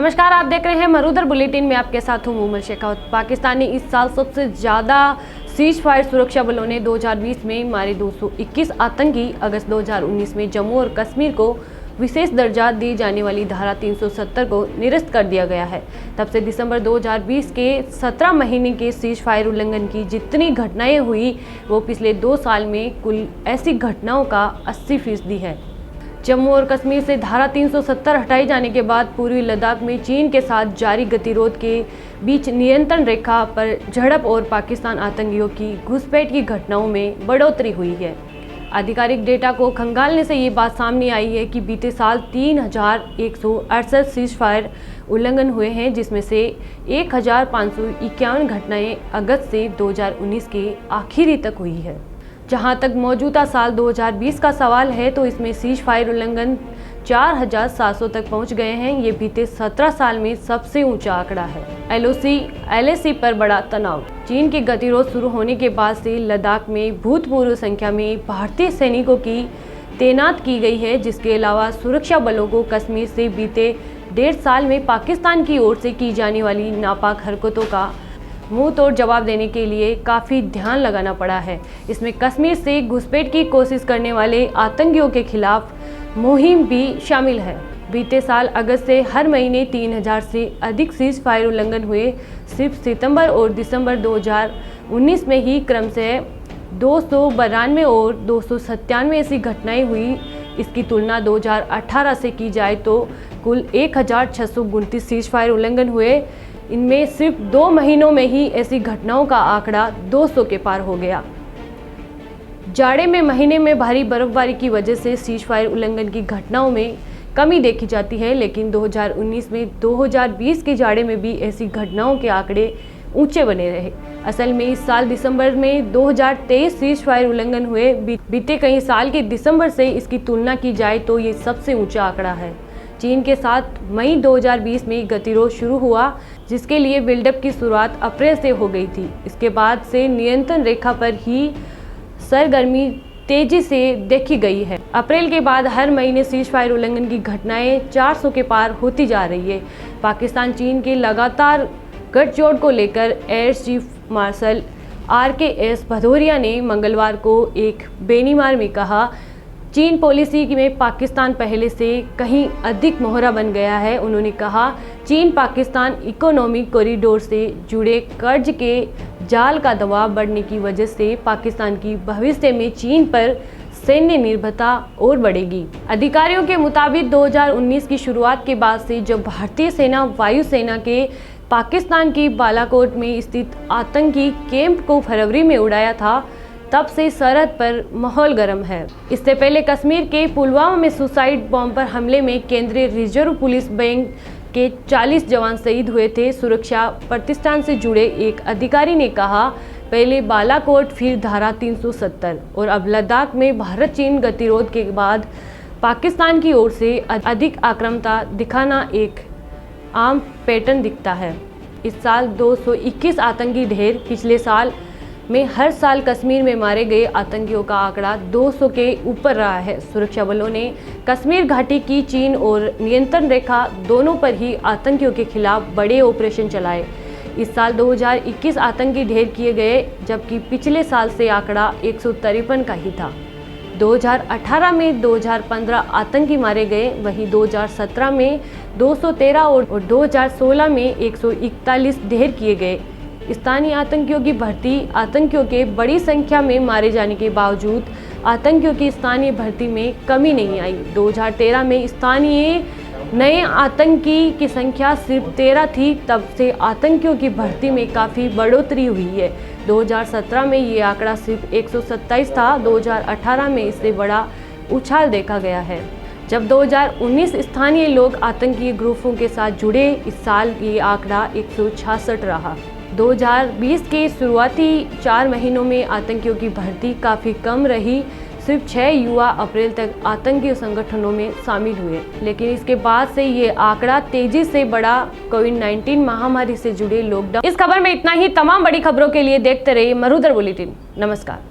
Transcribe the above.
नमस्कार, आप देख रहे हैं मरुधर बुलेटिन में आपके साथ हूं उमर शेखावत। पाकिस्तान ने इस साल सबसे ज़्यादा सीज फायर सुरक्षा बलों ने 2020 में मारे 221 आतंकी। अगस्त 2019 में जम्मू और कश्मीर को विशेष दर्जा दी जाने वाली धारा 370 को निरस्त कर दिया गया है। तब से दिसंबर 2020 के 17 महीने के सीज फायर उल्लंघन की जितनी घटनाएं हुई वो पिछले 2 साल में कुल ऐसी घटनाओं का 80% है। जम्मू और कश्मीर से धारा 370 हटाए जाने के बाद पूर्वी लद्दाख में चीन के साथ जारी गतिरोध के बीच नियंत्रण रेखा पर झड़प और पाकिस्तान आतंकियों की घुसपैठ की घटनाओं में बढ़ोतरी हुई है। आधिकारिक डेटा को खंगालने से ये बात सामने आई है कि बीते साल 3168 सीज फायर उल्लंघन हुए हैं, जिसमें से 1551 घटनाएं अगस्त से 2019 के आखिरी तक हुई है। जहां तक मौजूदा साल 2020 का सवाल है तो इसमें सीज फायर उल्लंघन 4700 तक पहुंच गए हैं। ये बीते 17 साल में सबसे ऊंचा आंकड़ा है। LOC पर बड़ा तनाव। चीन के गतिरोध शुरू होने के बाद से लद्दाख में भूतपूर्व संख्या में भारतीय सैनिकों की तैनात की गई है, जिसके अलावा सुरक्षा बलों को कश्मीर से बीते 1.5 साल में पाकिस्तान की ओर से की जाने वाली नापाक हरकतों का मुंह तोड़ जवाब देने के लिए काफ़ी ध्यान लगाना पड़ा है। इसमें कश्मीर से घुसपैठ की कोशिश करने वाले आतंकियों के खिलाफ मुहिम भी शामिल है। बीते साल अगस्त से हर महीने 3000 से अधिक सीज फायर उल्लंघन हुए। सिर्फ सितंबर और दिसंबर 2019 में ही क्रमशः 292 और 297 ऐसी घटनाएं हुई। इसकी तुलना 2018 से की जाए तो कुल 1629 सीज फायर उल्लंघन हुए। इनमें सिर्फ 2 महीनों में ही ऐसी घटनाओं का आंकड़ा 200 के पार हो गया। जाड़े में महीने में भारी बर्फबारी की वजह से सीज फायर उल्लंघन की घटनाओं में कमी देखी जाती है, लेकिन 2019 में 2020 के जाड़े में भी ऐसी घटनाओं के आंकड़े ऊंचे बने रहे। असल में इस साल दिसंबर में 2023 सीज फायर उल्लंघन हुए। बीते कई साल के दिसंबर से इसकी तुलना की जाए तो ये सबसे ऊंचा आंकड़ा है। चीन के साथ मई 2020 में गतिरोध शुरू हुआ, जिसके लिए बिल्डअप की शुरुआत अप्रैल से हो गई थी। इसके बाद से नियंत्रण रेखा पर ही सरगर्मी तेजी से देखी गई है। अप्रैल के बाद हर महीने सीज फायर उल्लंघन की घटनाएं 400 के पार होती जा रही है। पाकिस्तान चीन के लगातार गठजोड़ को लेकर air chief marshal RKS Bhadauria ने मंगलवार को एक बेनीमार में कहा, चीन पॉलिसी में पाकिस्तान पहले से कहीं अधिक मोहरा बन गया है। उन्होंने कहा, चीन पाकिस्तान इकोनॉमिक कॉरिडोर से जुड़े कर्ज के जाल का दबाव बढ़ने की वजह से पाकिस्तान की भविष्य में चीन पर सैन्य निर्भरता और बढ़ेगी। अधिकारियों के मुताबिक 2019 की शुरुआत के बाद से जब भारतीय सेना वायुसेना के पाकिस्तान की बालाकोट में स्थित आतंकी कैंप को फरवरी में उड़ाया था, तब से सरहद पर माहौल गर्म है। इससे पहले कश्मीर के पुलवामा में सुसाइड बॉम्ब पर हमले में केंद्रीय रिजर्व पुलिस बैंक के 40 जवान शहीद हुए थे। सुरक्षा प्रतिष्ठान से जुड़े एक अधिकारी ने कहा, पहले बालाकोट, फिर धारा 370 और अब लद्दाख में भारत चीन गतिरोध के बाद पाकिस्तान की ओर से अधिक आक्रामकता दिखाना एक आम पैटर्न दिखता है। इस साल 221 आतंकी ढेर। पिछले साल में हर साल कश्मीर में मारे गए आतंकियों का आंकड़ा 200 के ऊपर रहा है। सुरक्षा बलों ने कश्मीर घाटी की चीन और नियंत्रण रेखा दोनों पर ही आतंकियों के खिलाफ बड़े ऑपरेशन चलाए। इस साल 2021 आतंकी ढेर किए गए, जबकि पिछले साल से आंकड़ा 153 का ही था। 2018 में 2015 आतंकी मारे गए, वहीं 2017 में 213 और 2016 में 141 ढेर किए गए। स्थानीय आतंकियों की भर्ती। आतंकियों के बड़ी संख्या में मारे जाने के बावजूद आतंकियों की स्थानीय भर्ती में कमी नहीं आई। 2013 में स्थानीय नए आतंकी की संख्या सिर्फ 13 थी, तब से आतंकियों की भर्ती में काफ़ी बढ़ोतरी हुई है। 2017 में ये आंकड़ा सिर्फ 127 था। 2018 में इससे बड़ा उछाल देखा गया है, जब 2019 स्थानीय लोग आतंकी ग्रुपों के साथ जुड़े। इस साल ये आंकड़ा 166 रहा। 2020 के शुरुआती 4 महीनों में आतंकियों की भर्ती काफ़ी कम रही। सिर्फ 6 युवा अप्रैल तक आतंकी संगठनों में शामिल हुए, लेकिन इसके बाद से ये आंकड़ा तेजी से बढ़ा। कोविड-19 महामारी से जुड़े लॉकडाउन। इस खबर में इतना ही। तमाम बड़ी खबरों के लिए देखते रहिए मरुधर बुलेटिन। नमस्कार।